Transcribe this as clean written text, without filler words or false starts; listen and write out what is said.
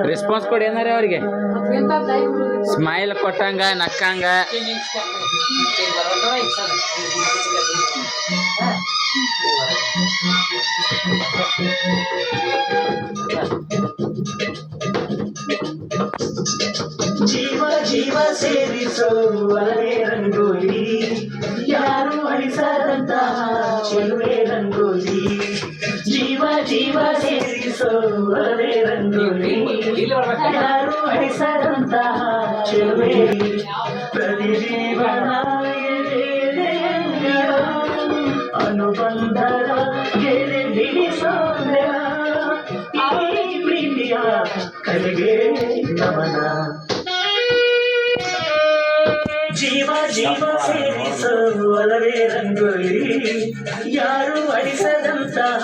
response ಕೊಡಿ ಏನಾರ ಅವ್ರಿಗೆ ಸ್ಮೈಲ್ ಕೊಟ್ಟಂಗ ನಕ್ಕಂಗ ಜೀವ ಜೀವ ಸೇರಿಸುವರೆ ರಂಗೋಲಿ ಯಾರು ಅಳಿಸದಂತಹ ಚೆಲುವೆ ರಂಗೋಲಿ ಜೀವ ಜೀವ ಸೇರಿಸುವರೆ ರಂಗೋಲಿ ಯಾರು ಅಳಿಸದಂತಹ ಚೆಲುವೆ ಪ್ರತಿಜೀವನ ಅನುಬಂಧದ ಗೆರೆ ಬಿಡಿಸೋದ್ರ ಈ ಪ್ರೀತಿಯ ಕಲೆಗೆ ನಮನ ಜೀವ ಜೀವ ಸೇರಿಸುವರೆ ರಂಗೋಲಿ ಯಾರು ಅಳಿಸದಂತಹ